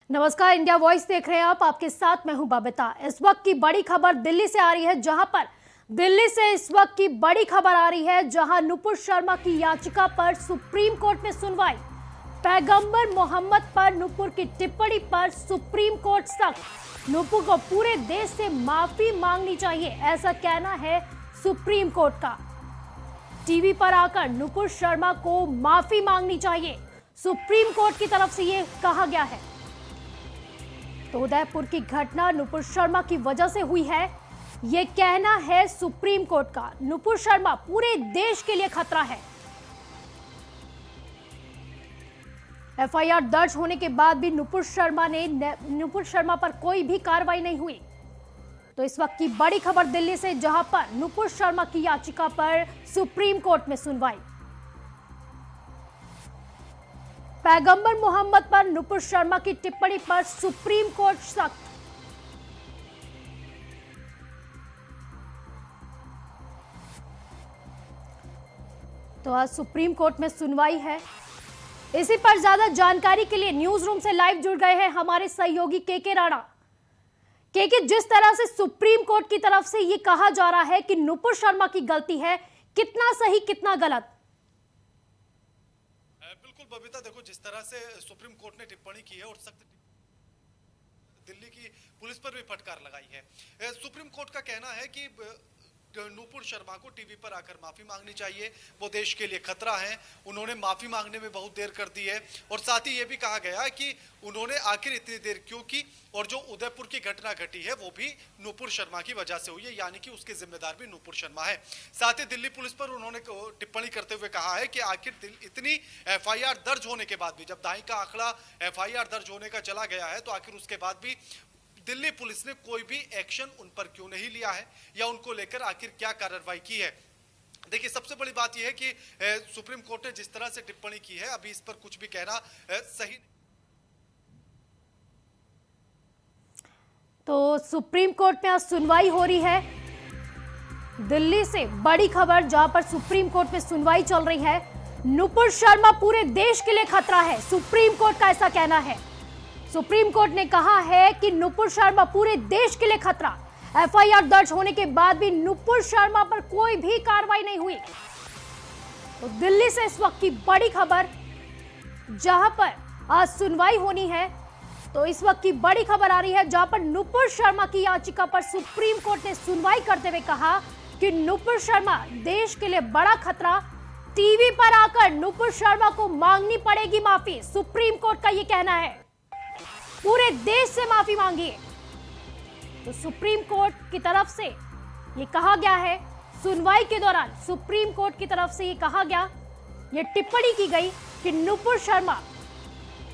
नमस्कार, India voice देख रहे हैं आप। आपके साथ मैं हूं बबीता। इस वक्त की बड़ी खबर दिल्ली से आ रही है, जहां नुपुर शर्मा की याचिका पर सुप्रीम कोर्ट में सुनवाई। पैगंबर मोहम्मद पर नुपुर की टिप्पणी पर सुप्रीम कोर्ट सख्त। नुपुर को पूरे देश से माफी मांगनी चाहिए, ऐसा कहना है सुप्रीम कोर्ट का। टीवी पर आकर नुपुर शर्मा को माफी मांगनी चाहिए, सुप्रीम कोर्ट की तरफ से ये कहा गया है। तो उदयपुर की घटना नुपुर शर्मा की वजह से हुई है, यह कहना है सुप्रीम कोर्ट का। नुपुर शर्मा पूरे देश के लिए खतरा है। एफआईआर दर्ज होने के बाद भी नुपुर शर्मा पर कोई भी कार्रवाई नहीं हुई। तो इस वक्त की बड़ी खबर दिल्ली से, जहां पर नुपुर शर्मा की याचिका पर सुप्रीम कोर्ट में सुनवाई। पैगंबर मोहम्मद पर नुपुर शर्मा की टिप्पणी पर सुप्रीम कोर्ट सख्त। तो आज सुप्रीम कोर्ट में सुनवाई है। इसी पर ज्यादा जानकारी के लिए न्यूज रूम से लाइव जुड़ गए हैं हमारे सहयोगी के राणा। के जिस तरह से सुप्रीम कोर्ट की तरफ से ये कहा जा रहा है कि नुपुर शर्मा की गलती है, कितना सही कितना गलत? बिल्कुल बबीता, देखो जिस तरह से सुप्रीम कोर्ट ने टिप्पणी की है और सख्त दिल्ली की पुलिस पर भी फटकार लगाई है। सुप्रीम कोर्ट का कहना है कि नुपुर शर्मा को टीवी पर आकर माफी मांगनी चाहिए, वो देश के लिए खतरा है। उन्होंने माफी मांगने में बहुत देर कर दी है और साथ ही ये भी कहा गया है कि उन्होंने आखिर इतनी देर क्यों की, और जो उदयपुर की घटना घटी है वो भी नुपुर शर्मा की वजह से हुई है, यानी कि उसके जिम्मेदार भी नुपुर शर्मा है। साथ ही दिल्ली पुलिस पर उन्होंने टिप्पणी करते हुए कहा है कि आखिर इतनी एफआईआर दर्ज होने के बाद भी, जब दाई का आंकड़ा एफआईआर दर्ज होने का चला गया है, तो आखिर उसके बाद भी दिल्ली पुलिस ने कोई भी एक्शन उन पर क्यों नहीं लिया है, या उनको लेकर आखिर क्या कार्रवाई की है। देखिए, सबसे बड़ी बात यह है कि सुप्रीम कोर्ट ने जिस तरह से टिप्पणी की है, अभी इस पर कुछ भी कहना सही नहीं। तो सुप्रीम कोर्ट में आज सुनवाई हो रही है। दिल्ली से बड़ी खबर, जहां पर सुप्रीम कोर्ट में सुनवाई चल रही है। नुपुर शर्मा पूरे देश के लिए खतरा है, सुप्रीम कोर्ट का ऐसा कहना है। सुप्रीम कोर्ट ने कहा है कि नुपुर शर्मा पूरे देश के लिए खतरा। एफआईआर दर्ज होने के बाद भी नुपुर शर्मा पर कोई भी कार्रवाई नहीं हुई। तो दिल्ली से इस वक्त की बड़ी खबर, जहां पर आज सुनवाई होनी है। तो इस वक्त की बड़ी खबर आ रही है, जहां पर नुपुर शर्मा की याचिका पर सुप्रीम कोर्ट ने सुनवाई करते हुए कहा कि नुपुर शर्मा देश के लिए बड़ा खतरा। टीवी पर आकर नुपुर शर्मा को मांगनी पड़ेगी माफी, सुप्रीम कोर्ट का यह कहना है। पूरे देश से माफी मांगिए। तो सुप्रीम कोर्ट की तरफ से यह कहा गया है, सुनवाई के दौरान सुप्रीम कोर्ट की तरफ से यह कहा गया, यह टिप्पणी की गई कि नुपुर शर्मा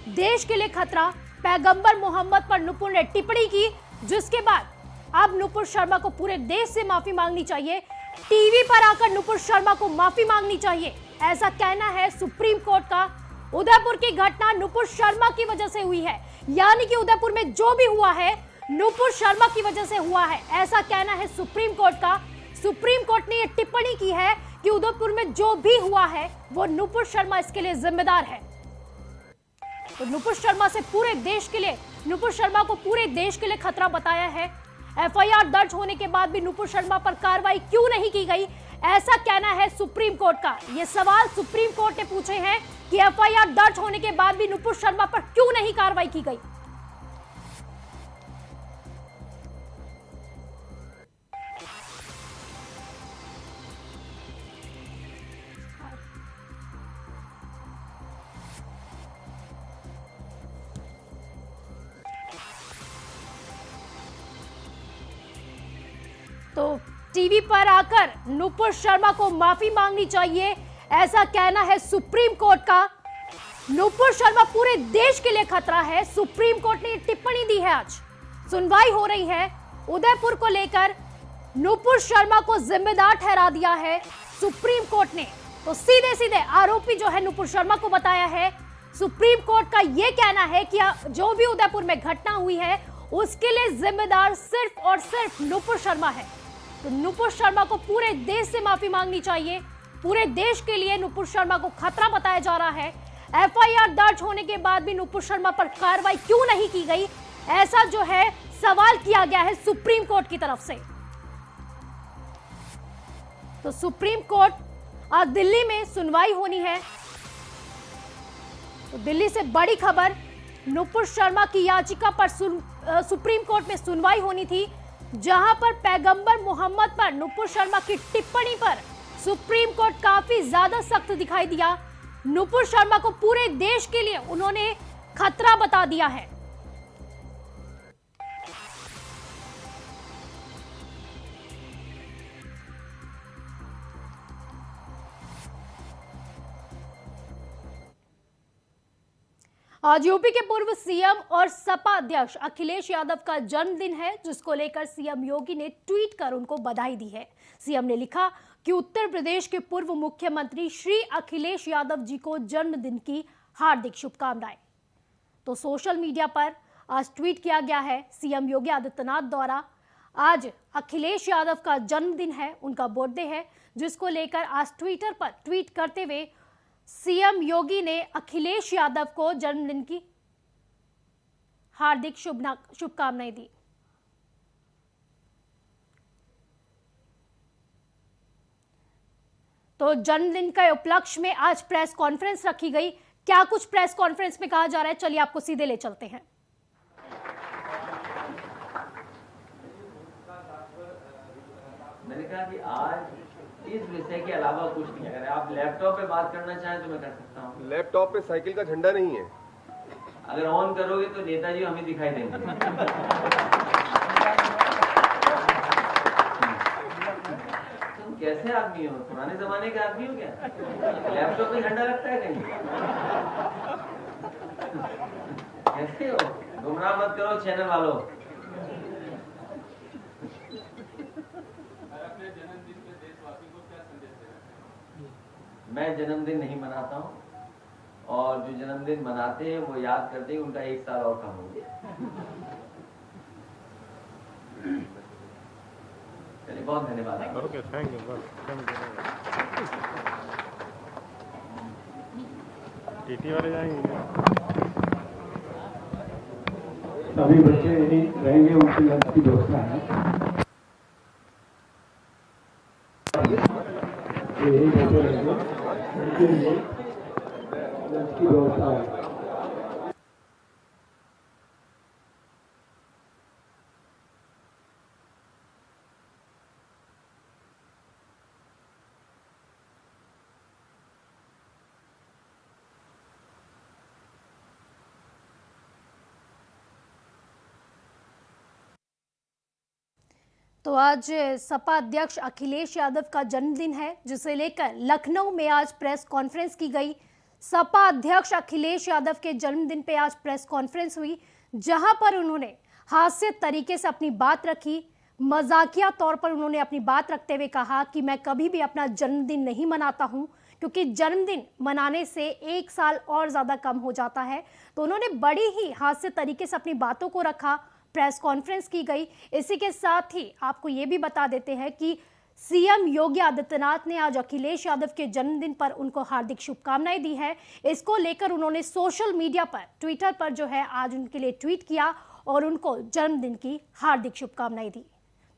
देश के लिए खतरा। पैगंबर मोहम्मद पर नुपुर ने टिप्पणी की, जिसके बाद अब नुपुर शर्मा को पूरे देश से माफी मांगनी चाहिए। टीवी पर आकर नुपुर शर्मा को माफी मांगनी चाहिए, ऐसा कहना है सुप्रीम कोर्ट का। उदयपुर की घटना नुपुर शर्मा की वजह से हुई है, यानी कि उदयपुर में जो भी हुआ है नुपुर शर्मा की वजह से हुआ है, ऐसा कहना है सुप्रीम कोर्ट का। सुप्रीम कोर्ट ने यह टिप्पणी की है कि उदयपुर में जो भी हुआ है वो नुपुर शर्मा इसके लिए जिम्मेदार है। तो नुपुर शर्मा को पूरे देश के लिए खतरा बताया है। एफआईआर दर्ज होने के बाद भी नुपुर शर्मा पर कार्रवाई क्यों नहीं की गई, ऐसा कहना है सुप्रीम कोर्ट का। ये सवाल सुप्रीम कोर्ट ने पूछे हैं कि एफआईआर दर्ज होने के बाद भी नुपुर शर्मा पर क्यों नहीं कार्रवाई की गई। तो टीवी पर आकर नुपुर शर्मा को माफी मांगनी चाहिए, ऐसा कहना है सुप्रीम कोर्ट का। नुपुर शर्मा पूरे देश के लिए खतरा है, सुप्रीम कोर्ट ने टिप्पणी दी है। आज सुनवाई हो रही है उदयपुर को लेकर। नुपुर शर्मा को जिम्मेदार ठहरा दिया है सुप्रीम कोर्ट ने। तो सीधे सीधे आरोपी जो है नुपुर शर्मा को बताया है। सुप्रीम कोर्ट का यह कहना है कि जो भी उदयपुर में घटना हुई है उसके लिए जिम्मेदार सिर्फ और सिर्फ नुपुर शर्मा है। तो नुपुर शर्मा को पूरे देश से माफी मांगनी चाहिए। पूरे देश के लिए नुपुर शर्मा को खतरा बताया जा रहा है। एफआईआर दर्ज होने के बाद भी नुपुर शर्मा पर कार्रवाई क्यों नहीं की गई, ऐसा जो है सवाल किया गया है सुप्रीम कोर्ट की तरफ से। तो सुप्रीम कोर्ट आज दिल्ली में सुनवाई होनी है। तो दिल्ली से बड़ी खबर, नुपुर शर्मा की याचिका पर सुप्रीम कोर्ट में सुनवाई होनी थी, जहां पर पैगंबर मोहम्मद पर नुपुर शर्मा की टिप्पणी पर सुप्रीम कोर्ट काफी ज्यादा सख्त दिखाई दिया। नुपुर शर्मा को पूरे देश के लिए उन्होंने खतरा बता दिया है। आज यूपी के पूर्व सीएम और सपा अध्यक्ष अखिलेश यादव का जन्मदिन है, जिसको लेकर सीएम योगी ने ट्वीट कर उनको बधाई दी है। सीएम ने लिखा कि उत्तर प्रदेश के पूर्व मुख्यमंत्री श्री अखिलेश यादव जी को जन्मदिन की हार्दिक शुभकामनाएं। तो सोशल मीडिया पर आज ट्वीट किया गया है सीएम योगी आदित्यनाथ द्वारा। आज अखिलेश यादव का जन्मदिन है, उनका बर्थडे है, जिसको लेकर आज ट्विटर पर ट्वीट करते हुए सीएम योगी ने अखिलेश यादव को जन्मदिन की हार्दिक शुभकामनाएं दी। तो जन्मदिन के उपलक्ष्य में आज प्रेस कॉन्फ्रेंस रखी गई। क्या कुछ प्रेस कॉन्फ्रेंस में कहा जा रहा है, चलिए आपको सीधे ले चलते हैं। मैंने कहा कि आज इस विषय के अलावा कुछ नहीं, अगर आप लैपटॉप पे बात करना चाहें तो मैं कर सकता हूँ। लैपटॉप पे साइकिल का झंडा नहीं है, अगर ऑन करोगे तो नेताजी हमें दिखाई देंगे। तुम कैसे आदमी हो, पुराने जमाने के आदमी हो क्या? लैपटॉप पे झंडा लगता है कहीं? कैसे हो? गुमराह मत करो चैनल वालों। मैं जन्मदिन नहीं मनाता हूँ और जो जन्मदिन मनाते हैं वो याद करते हैं उनका एक साल और कम हो गया। चलिए, बहुत धन्यवाद। Okay, thank you. टीटी वाले जाएंगे, सभी बच्चे यही रहेंगे, उनकी लंच की व्यवस्था है। यही बच्चे रहेंगे, उनके लिए लंच की व्यवस्था है। तो आज सपा अध्यक्ष अखिलेश यादव का जन्मदिन है, जिसे लेकर लखनऊ में आज प्रेस कॉन्फ्रेंस की गई। सपा अध्यक्ष अखिलेश यादव के जन्मदिन पे आज प्रेस कॉन्फ्रेंस हुई, जहां पर उन्होंने हास्य तरीके से अपनी बात रखी। मजाकिया तौर पर उन्होंने अपनी बात रखते हुए कहा कि मैं कभी भी अपना जन्मदिन नहीं मनाता हूं, क्योंकि जन्मदिन मनाने से एक साल और ज्यादा कम हो जाता है। तो उन्होंने बड़ी ही हास्य तरीके से अपनी बातों को रखा, प्रेस कॉन्फ्रेंस की गई। इसी के साथ ही आपको ये भी बता देते हैं कि सीएम योगी आदित्यनाथ ने आज अखिलेश यादव के जन्मदिन पर उनको हार्दिक शुभकामनाएं दी है। इसको लेकर उन्होंने सोशल मीडिया पर, ट्विटर पर जो है आज उनके लिए ट्वीट किया और उनको जन्मदिन की हार्दिक शुभकामनाएं दी।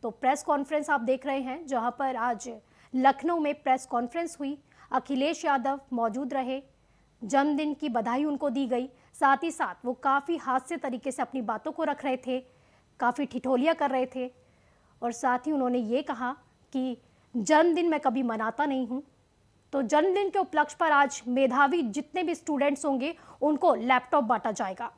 तो प्रेस कॉन्फ्रेंस आप देख रहे हैं, जहां पर आज लखनऊ में प्रेस कॉन्फ्रेंस हुई। अखिलेश यादव मौजूद रहे, जन्मदिन की बधाई उनको दी गई। साथ ही साथ वो काफ़ी हास्य तरीके से अपनी बातों को रख रहे थे, काफ़ी ठिठोलियाँ कर रहे थे और साथ ही उन्होंने ये कहा कि जन्मदिन मैं कभी मनाता नहीं हूँ। तो जन्मदिन के उपलक्ष्य पर आज मेधावी जितने भी स्टूडेंट्स होंगे उनको लैपटॉप बांटा जाएगा।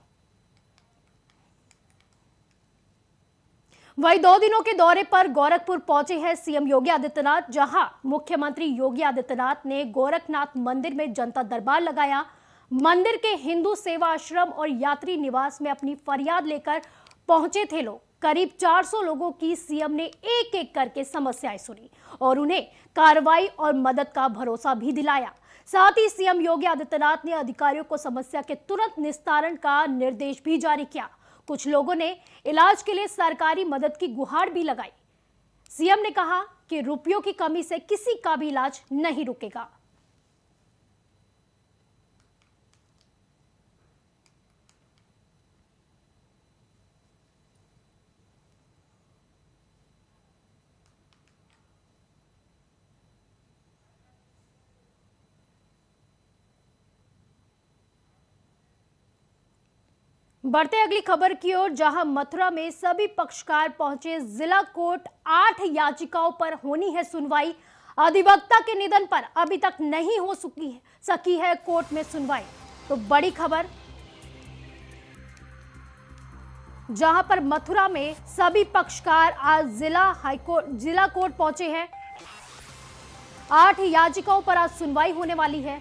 वही 2 दिनों के दौरे पर गोरखपुर पहुंचे हैं सीएम योगी आदित्यनाथ, जहां मुख्यमंत्री योगी आदित्यनाथ ने गोरखनाथ मंदिर में जनता दरबार लगाया। मंदिर के हिंदू सेवा आश्रम और यात्री निवास में अपनी फरियाद लेकर पहुंचे थे लोग। करीब 400 लोगों की सीएम ने एक एक करके समस्याएं सुनी और उन्हें कार्रवाई और मदद का भरोसा भी दिलाया। साथ ही सीएम योगी आदित्यनाथ ने अधिकारियों को समस्या के तुरंत निस्तारण का निर्देश भी जारी किया। कुछ लोगों ने इलाज के लिए सरकारी मदद की गुहार भी लगाई। सीएम ने कहा कि रुपयों की कमी से किसी का भी इलाज नहीं रुकेगा। बढ़ते अगली खबर की ओर, जहां मथुरा में सभी पक्षकार पहुंचे जिला कोर्ट। 8 याचिकाओं पर होनी है सुनवाई। अधिवक्ता के निधन पर अभी तक नहीं हो सकी है कोर्ट में सुनवाई। तो बड़ी खबर, जहां पर मथुरा में सभी पक्षकार आज जिला कोर्ट पहुंचे हैं। 8 याचिकाओं पर आज सुनवाई होने वाली है।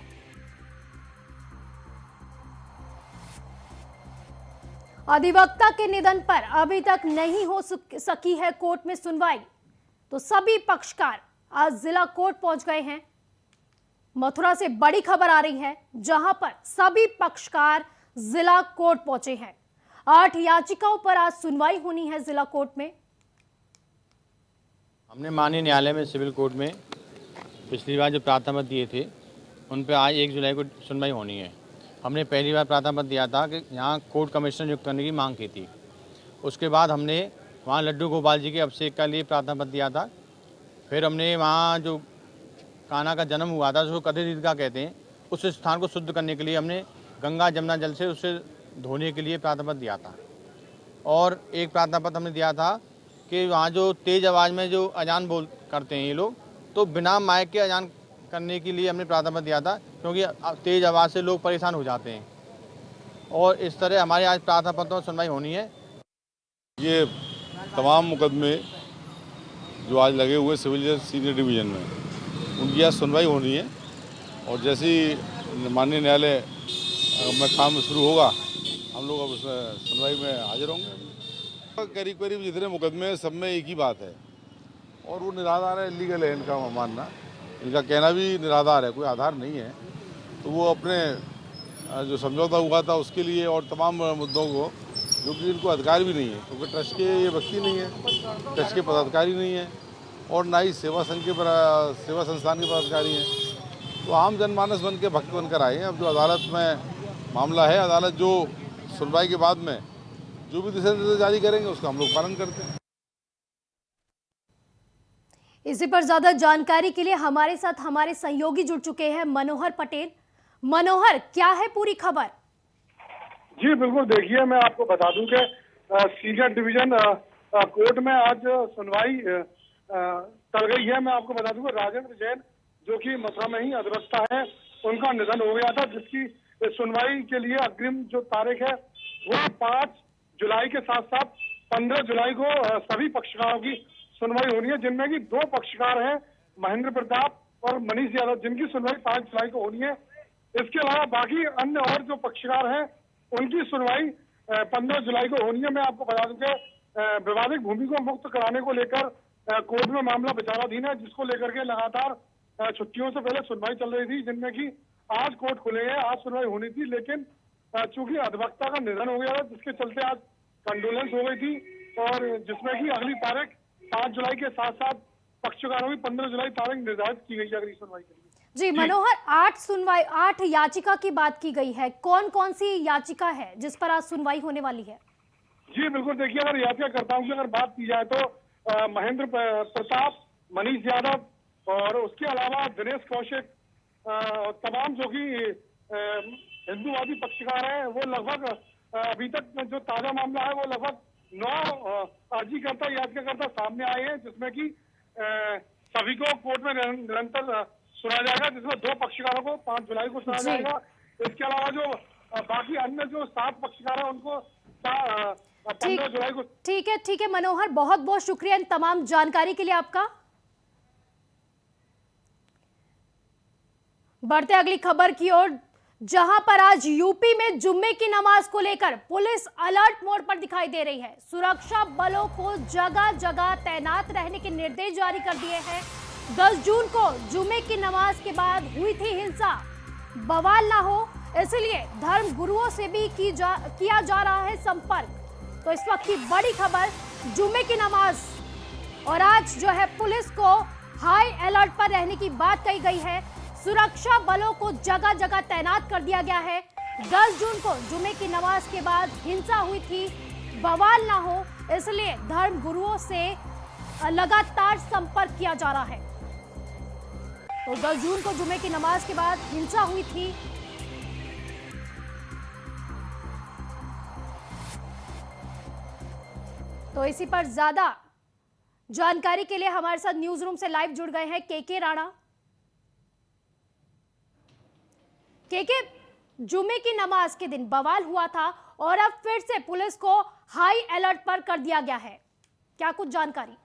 अधिवक्ता के निधन पर अभी तक नहीं हो सकी है कोर्ट में सुनवाई। तो सभी पक्षकार आज जिला कोर्ट पहुंच गए हैं। मथुरा से बड़ी खबर आ रही है, जहां पर सभी पक्षकार जिला कोर्ट पहुंचे हैं। 8 याचिकाओं पर आज सुनवाई होनी है जिला कोर्ट में। हमने माननीय न्यायालय में सिविल कोर्ट में पिछली बार जो प्रार्थना पत्र दिए थे उन पर आज 1 जुलाई को सुनवाई होनी है। हमने पहली बार प्रार्थना पत्र दिया था कि यहाँ कोर्ट कमिश्नर नियुक्त करने की मांग की थी। उसके बाद हमने वहाँ लड्डू गोपाल जी के अभिषेक के लिए प्रार्थना पत्र दिया था। फिर हमने वहाँ जो कान्हा का जन्म हुआ था, उसको कथित ईदगाह कहते हैं, उस स्थान को शुद्ध करने के लिए हमने गंगा जमुना जल से उसे धोने के लिए प्रार्थना पत्र दिया था। और एक प्रार्थना पत्र हमने दिया था कि वहाँ जो तेज़ आवाज़ में जो अजान करते हैं ये लोग, तो बिना माइक के अजान करने के लिए हमने प्रार्थना पत्र दिया था, क्योंकि तेज़ आवाज़ से लोग परेशान हो जाते हैं। और इस तरह हमारे आज प्रार्थना पत्रों में सुनवाई होनी है। ये तमाम मुकदमे जो आज लगे हुए सिविल जज सीनियर डिवीज़न में, उनकी आज सुनवाई होनी है। और जैसे ही माननीय न्यायालय में काम शुरू होगा, हम लोग अब उस सुनवाई में हाजिर होंगे। करीब करीब जितने मुकदमे हैं सब में एक ही बात है, और वो निराधार है, इलीगल है इनका मानना। इनका कहना भी निराधार है, कोई आधार नहीं है। तो वो अपने जो समझौता हुआ था उसके लिए और तमाम मुद्दों को, जो कि इनको अधिकार भी नहीं है, क्योंकि ट्रस्ट के ये व्यक्ति नहीं है, ट्रस्ट के पदाधिकारी नहीं है, और ना ही सेवा संघ के सेवा संस्थान के पदाधिकारी हैं। तो आम जनमानस बन के भक्त बनकर आए हैं। अब जो अदालत में मामला है, अदालत जो सुनवाई के बाद में जो भी दिशा निर्देश जारी करेंगे उसका हम लोग पालन करते हैं। इसी पर ज्यादा जानकारी के लिए हमारे साथ हमारे सहयोगी जुड़ चुके हैं, मनोहर पटेल। मनोहर, क्या है पूरी खबर? जी बिल्कुल, देखिए मैं आपको बता दूं कि सीनियर डिवीजन कोर्ट में आज सुनवाई चल गई है। मैं आपको बता दूं कि राजेंद्र जैन, जो कि मथुरा में ही अधिवक्ता है, उनका निधन हो गया था, जिसकी सुनवाई के लिए अग्रिम जो तारीख है वो 5 जुलाई के साथ साथ 15 जुलाई को सभी पक्षकारों की सुनवाई होनी है, जिनमें कि 2 पक्षकार हैं, महेंद्र प्रताप और मनीष यादव, जिनकी सुनवाई 5 जुलाई को होनी है। इसके अलावा बाकी अन्य और जो पक्षकार हैं उनकी सुनवाई 15 जुलाई को होनी है। मैं आपको बता दूं कि विवादित भूमि को मुक्त कराने को लेकर कोर्ट में मामला विचाराधीन है, जिसको लेकर के लगातार छुट्टियों से पहले सुनवाई चल रही थी, जिनमें कि आज कोर्ट खुले हैं, आज सुनवाई होनी थी। लेकिन चूंकि अधिवक्ता का निधन हो गया था, जिसके चलते आज कंडोलेंस हो गई थी, और जिसमें कि अगली तारीख 5 जुलाई के साथ साथ पक्षकारों की 15 जुलाई तारीख निर्धारित की गई है अगली सुनवाई के लिए। जी मनोहर, 8 याचिका की बात की गई है। कौन कौन सी याचिका है जिस पर आज सुनवाई होने वाली है? जी बिल्कुल, देखिए अगर याचिकाकर्ताओं की अगर बात की जाए तो महेंद्र प्रताप, मनीष यादव और उसके अलावा दिनेश कौशिक, तमाम जो कि हिंदूवादी पक्षकार हैं, वो लगभग अभी तक जो ताजा मामला है वो लगभग 9 अर्जीकर्ता याचिकाकर्ता सामने आए हैं, जिसमें कि सभी को कोर्ट में निरंतर सुना जाएगा, जिसमें 2 पक्षकारों को 5 जुलाई को सुना जाएगा। इसके अलावा जो बाकी अन्य जो 7 पक्षकार हैं उनको 15 जुलाई को। ठीक है मनोहर, बहुत बहुत शुक्रिया इन तमाम जानकारी के लिए आपका। बढ़ते अगली खबर की ओर, जहां पर आज यूपी में जुम्मे की नमाज को लेकर पुलिस अलर्ट मोड पर दिखाई दे रही है। सुरक्षा बलों को जगह जगह तैनात रहने के निर्देश जारी कर दिए हैं। 10 जून को जुम्मे की नमाज के बाद हुई थी हिंसा, बवाल ना हो इसलिए धर्म गुरुओं से भी किया जा रहा है संपर्क। तो इस वक्त की बड़ी खबर, जुम्मे की नमाज और आज जो है पुलिस को हाई अलर्ट पर रहने की बात कही गई है। सुरक्षा बलों को जगह जगह तैनात कर दिया गया है। 10 जून को जुम्मे की नमाज के बाद हिंसा हुई थी, बवाल ना हो इसलिए धर्म गुरुओं से लगातार संपर्क किया जा रहा है। तो 10 जून को जुम्मे की नमाज के बाद हिंसा हुई थी। तो इसी पर ज्यादा जानकारी के लिए हमारे साथ न्यूज रूम से लाइव जुड़ गए हैं के राणा। के जुमे की नमाज के दिन बवाल हुआ था और अब फिर से पुलिस को हाई अलर्ट पर कर दिया गया है, क्या कुछ जानकारी?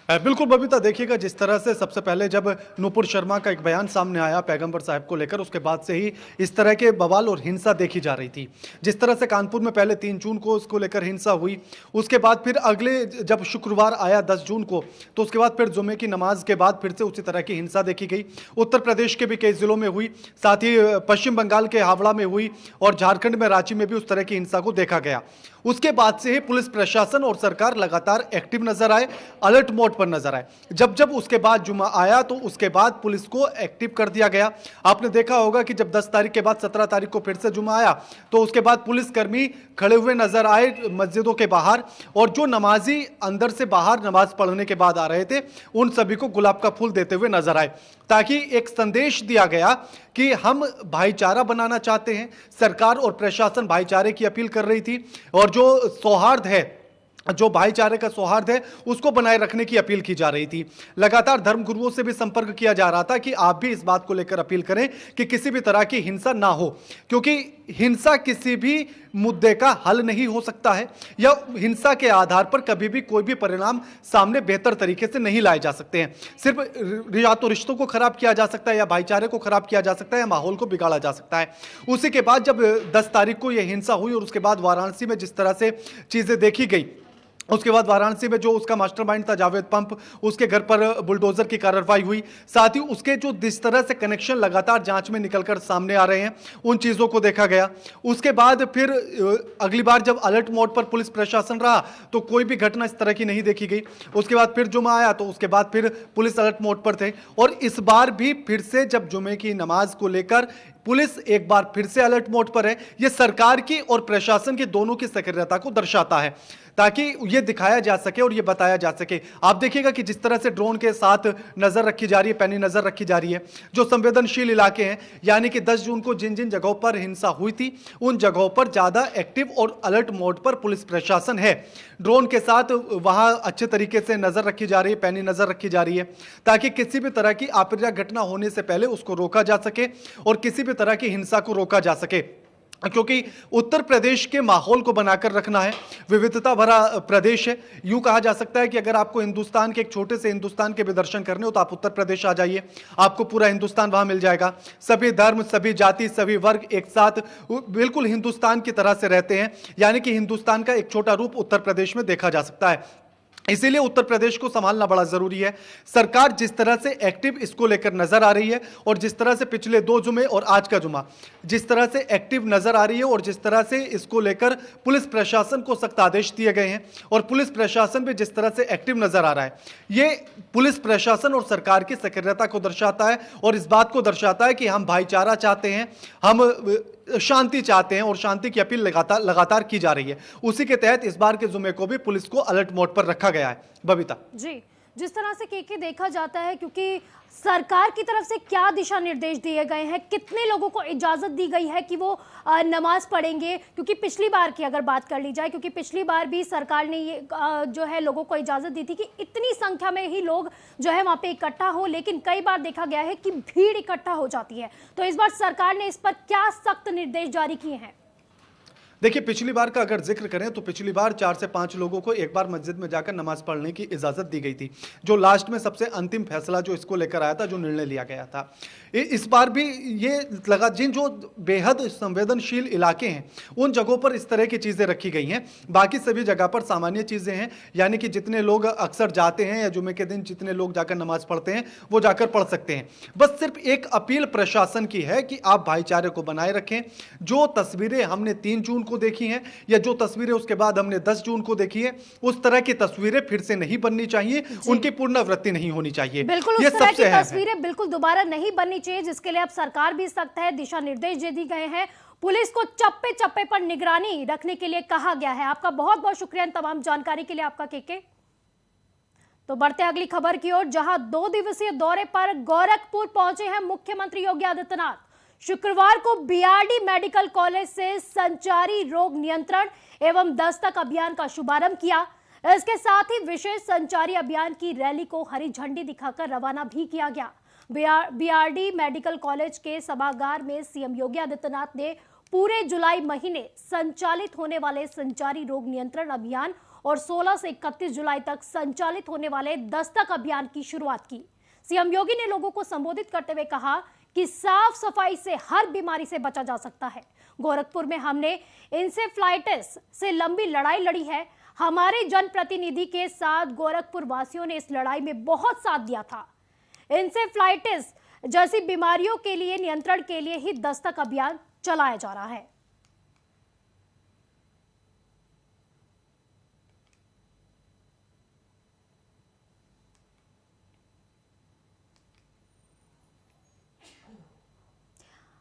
बिल्कुल बबीता, देखिएगा जिस तरह से सबसे पहले जब नूपुर शर्मा का एक बयान सामने आया पैगंबर साहब को लेकर, उसके बाद से ही इस तरह के बवाल और हिंसा देखी जा रही थी। जिस तरह से कानपुर में पहले 3 जून को उसको लेकर हिंसा हुई, उसके बाद फिर अगले जब शुक्रवार आया 10 जून को, तो उसके बाद फिर जुमे की नमाज के बाद फिर से उसी तरह की हिंसा देखी गई। उत्तर प्रदेश के भी कई जिलों में हुई, साथ ही पश्चिम बंगाल के हावड़ा में हुई और झारखंड में रांची में भी उस तरह की हिंसा को देखा गया। उसके बाद से ही पुलिस प्रशासन और सरकार लगातार एक्टिव नजर आए, अलर्ट मोड पर नजर आए। जब जब उसके बाद जुमा आया तो उसके बाद पुलिस को एक्टिव कर दिया गया। आपने देखा होगा कि जब 10 तारीख के बाद 17 तारीख को फिर से जुमा आया तो उसके बाद पुलिसकर्मी खड़े हुए नजर आए मस्जिदों के बाहर, और जो नमाजी अंदर से बाहर नमाज पढ़ने के बाद आ रहे थे उन सभी को गुलाब का फूल देते हुए नजर आए, ताकि एक संदेश दिया गया कि हम भाईचारा बनाना चाहते हैं। सरकार और प्रशासन भाईचारे की अपील कर रही थी और जो सौहार्द है, जो भाईचारे का सौहार्द है, उसको बनाए रखने की अपील की जा रही थी। लगातार धर्मगुरुओं से भी संपर्क किया जा रहा था कि आप भी इस बात को लेकर अपील करें कि किसी भी तरह की हिंसा ना हो, क्योंकि हिंसा किसी भी मुद्दे का हल नहीं हो सकता है, या हिंसा के आधार पर कभी भी कोई भी परिणाम सामने बेहतर तरीके से नहीं लाए जा सकते हैं। सिर्फ या तो रिश्तों को खराब किया जा सकता है, या भाईचारे को खराब किया जा सकता है, या माहौल को बिगाड़ा जा सकता है। उसी के बाद जब 10 तारीख को यह हिंसा हुई और उसके बाद वाराणसी में जिस तरह से चीजें देखी गई, उसके बाद वाराणसी में जो उसका मास्टरमाइंड था जावेद पंप, उसके घर पर बुलडोजर की कार्रवाई हुई। साथ ही उसके जो जिस तरह से कनेक्शन लगातार जांच में निकलकर सामने आ रहे हैं, उन चीजों को देखा गया। उसके बाद फिर अगली बार जब अलर्ट मोड पर पुलिस प्रशासन रहा तो कोई भी घटना इस तरह की नहीं देखी गई। उसके बाद फिर जुमा आया तो उसके बाद फिर पुलिस अलर्ट मोड पर थे, और इस बार भी फिर से जब जुमे की नमाज को लेकर पुलिस एक बार फिर से अलर्ट मोड पर है। यह सरकार की और प्रशासन की दोनों की सक्रियता को दर्शाता है, ताकि यह दिखाया जा सके और यह बताया जा सके। आप देखिएगा कि जिस तरह से ड्रोन के साथ नजर रखी जा रही है, पैनी नजर रखी जा रही है, जो संवेदनशील इलाके हैं, यानी कि 10 जून को जिन जिन जगहों पर हिंसा हुई थी उन जगहों पर ज्यादा एक्टिव और अलर्ट मोड पर पुलिस प्रशासन है। ड्रोन के साथ वहां अच्छे तरीके से नजर रखी जा रही है, पैनी नजर रखी जा रही है, ताकि किसी भी तरह की अप्रिय घटना होने से पहले उसको रोका जा सके और किसी भी तरह की हिंसा को रोका जा सके। क्योंकि उत्तर प्रदेश के माहौल को बनाकर रखना है, विविधता भरा प्रदेश है। यूं कहा जा सकता है कि अगर आपको हिंदुस्तान के एक छोटे से हिंदुस्तान के भी दर्शन करने हो तो आप उत्तर प्रदेश आ जाइए, आपको पूरा हिंदुस्तान वहां मिल जाएगा। सभी धर्म, सभी जाति, सभी वर्ग एक साथ बिल्कुल हिंदुस्तान की तरह से रहते हैं, यानी कि हिंदुस्तान का एक छोटा रूप उत्तर प्रदेश में देखा जा सकता है। इसीलिए उत्तर प्रदेश को संभालना बड़ा जरूरी है। सरकार जिस तरह से एक्टिव इसको लेकर नजर आ रही है, और जिस तरह से पिछले 2 जुमे और आज का जुमा जिस तरह से एक्टिव नजर आ रही है, और जिस तरह से इसको लेकर पुलिस प्रशासन को सख्त आदेश दिए गए हैं और पुलिस प्रशासन भी जिस तरह से एक्टिव नजर आ रहा है, ये पुलिस प्रशासन और सरकार की सक्रियता को दर्शाता है और इस बात को दर्शाता है कि हम भाईचारा चाहते हैं, हम शांति चाहते हैं, और शांति की अपील लगातार की जा रही है। उसी के तहत इस बार के जुमे को भी पुलिस को अलर्ट मोड पर रखा गया है। बबीता जी, जिस तरह से के देखा जाता है, क्योंकि सरकार की तरफ से क्या दिशा निर्देश दिए गए हैं, कितने लोगों को इजाजत दी गई है कि वो नमाज पढ़ेंगे, क्योंकि पिछली बार की अगर बात कर ली जाए, क्योंकि पिछली बार भी सरकार ने ये जो है लोगों को इजाजत दी थी कि इतनी संख्या में ही लोग जो है वहां पे इकट्ठा हो, लेकिन कई बार देखा गया है कि भीड़ इकट्ठा हो जाती है। तो इस बार सरकार ने इस पर क्या सख्त निर्देश जारी किए हैं? देखिए, पिछली बार का अगर जिक्र करें तो पिछली बार 4 से 5 लोगों को एक बार मस्जिद में जाकर नमाज पढ़ने की इजाजत दी गई थी, जो लास्ट में सबसे अंतिम फैसला जो इसको लेकर आया था, जो निर्णय लिया गया था। इस बार भी ये लगा, जिन जो बेहद संवेदनशील इलाके हैं उन जगहों पर इस तरह की चीजें रखी गई हैं, बाकी सभी जगह पर सामान्य चीजें हैं, यानी कि जितने लोग अक्सर जाते हैं या जुमे के दिन जितने लोग जाकर नमाज पढ़ते हैं वो जाकर पढ़ सकते हैं। बस सिर्फ एक अपील प्रशासन की है कि आप भाईचारे को बनाए रखें। जो तस्वीरें हमने 3 जून को देखी हैं, या जो तस्वीरें उसके बाद हमने 10 जून को देखी है, उस तरह की तस्वीरें फिर से नहीं बननी चाहिए, उनकी पुनरावृत्ति नहीं होनी चाहिए। बिल्कुल उस तरह की तस्वीरें बिल्कुल दोबारा नहीं बननी चाहिए, जिसके लिए अब सरकार भी सख्त है, दिशा निर्देश दे दी गए हैं, पुलिस को चप्पे चप्पे पर निगरानी रखने के लिए कहा गया है। आपका बहुत बहुत शुक्रिया तमाम जानकारी के लिए आपका के। तो बढ़ते अगली खबर की ओर, जहां 2 दिवसीय दौरे पर गोरखपुर पहुंचे हैं मुख्यमंत्री योगी आदित्यनाथ। शुक्रवार को बीआरडी मेडिकल कॉलेज से संचारी रोग नियंत्रण एवं दस्तक अभियान का शुभारंभ किया। इसके साथ ही विशेष संचारी अभियान की रैली को हरी झंडी दिखाकर रवाना भी किया गया। बीआरडी मेडिकल कॉलेज के सभागार में सीएम योगी आदित्यनाथ ने पूरे जुलाई महीने संचालित होने वाले संचारी रोग नियंत्रण अभियान और 16 से 31 जुलाई तक संचालित होने वाले दस्तक अभियान की शुरुआत की। सीएम योगी ने लोगों को संबोधित करते हुए कहा कि साफ सफाई से हर बीमारी से बचा जा सकता है। गोरखपुर में हमने इंसेफ्लाइटिस से लंबी लड़ाई लड़ी है। हमारे जनप्रतिनिधि के साथ गोरखपुर वासियों ने इस लड़ाई में बहुत साथ दिया था। इंसेफ्लाइटिस जैसी बीमारियों के लिए नियंत्रण के लिए ही दस्तक अभियान चलाया जा रहा है।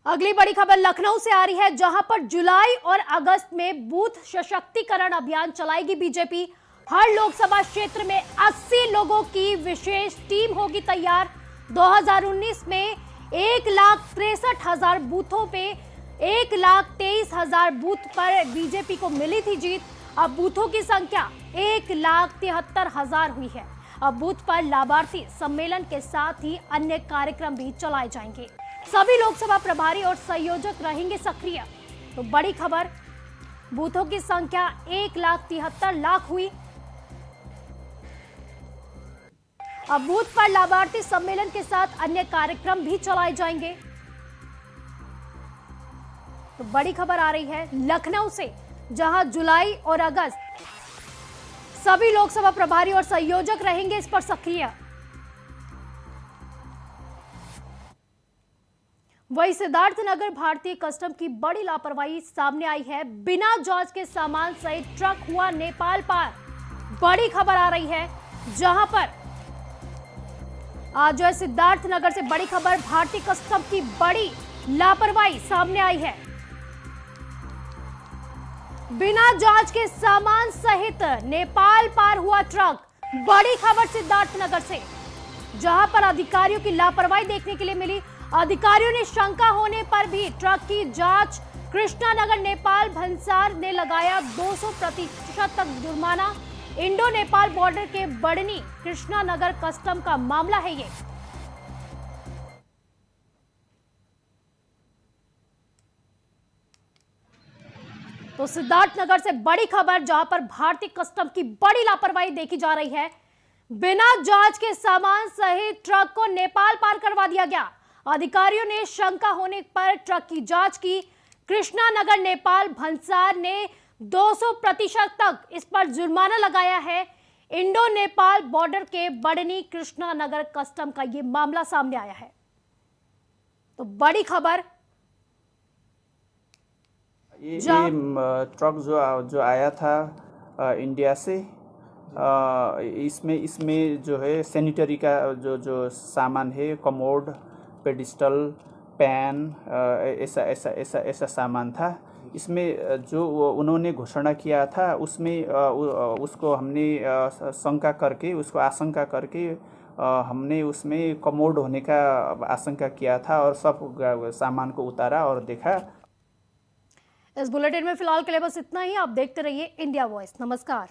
अगली बड़ी खबर लखनऊ से आ रही है, जहां पर जुलाई और अगस्त में बूथ सशक्तिकरण अभियान चलाएगी बीजेपी। हर लोकसभा क्षेत्र में 80 लोगों की विशेष टीम होगी तैयार। 2019 में 1,63,000 बूथों पे 1,23,000 बूथ पर बीजेपी को मिली थी जीत। अब बूथों की संख्या 1,73,000 हुई है। अब बूथ पर लाभार्थी सम्मेलन के साथ ही अन्य कार्यक्रम भी चलाए जाएंगे। सभी लोकसभा प्रभारी और संयोजक रहेंगे सक्रिय। तो बड़ी खबर, बूथों की संख्या 1,73,000 हुई। अब बूथ पर लाभार्थी सम्मेलन के साथ अन्य कार्यक्रम भी चलाए जाएंगे। तो बड़ी खबर आ रही है लखनऊ से, जहां जुलाई और अगस्त सभी लोकसभा प्रभारी और संयोजक रहेंगे इस पर सक्रिय। वहीं सिद्धार्थनगर भारतीय कस्टम की बड़ी लापरवाही सामने आई है। बिना जांच के सामान सहित ट्रक हुआ नेपाल पार। बड़ी खबर आ रही है, जहां पर आज जो है सिद्धार्थनगर से बड़ी खबर, भारतीय कस्टम की बड़ी लापरवाही सामने आई है। बिना जांच के सामान सहित नेपाल पार हुआ ट्रक। बड़ी खबर सिद्धार्थनगर से, जहां पर अधिकारियों की लापरवाही देखने के लिए मिली। अधिकारियों ने शंका होने पर भी ट्रक की जांच। कृष्णानगर नेपाल भंसार ने लगाया 200% तक जुर्माना। इंडो नेपाल बॉर्डर के बड़नी कृष्णानगर कस्टम का मामला है ये। तो सिद्धार्थनगर से बड़ी खबर, जहां पर भारतीय कस्टम की बड़ी लापरवाही देखी जा रही है। बिना जांच के सामान सहित ट्रक को नेपाल पार करवा दिया गया। अधिकारियों ने शंका होने पर ट्रक की जांच की। कृष्णानगर नेपाल भंसार ने 200% तक इस पर जुर्माना लगाया है। इंडो नेपाल बॉर्डर के बड़नी कृष्णानगर कस्टम का यह मामला सामने आया है। तो बड़ी खबर, ये ट्रक जो आया था इंडिया से, इसमें जो है सैनिटरी का जो सामान है, कमोड, पेडिस्टल, पैन, ऐसा सामान था। इसमें जो उन्होंने घोषणा किया था उसमें उसको हमने उसको आशंका करके हमने उसमें कमोड होने का आशंका किया था और सब सामान को उतारा और देखा। इस बुलेटिन में फिलहाल के लिए बस इतना ही। आप देखते रहिए इंडिया वॉइस। नमस्कार।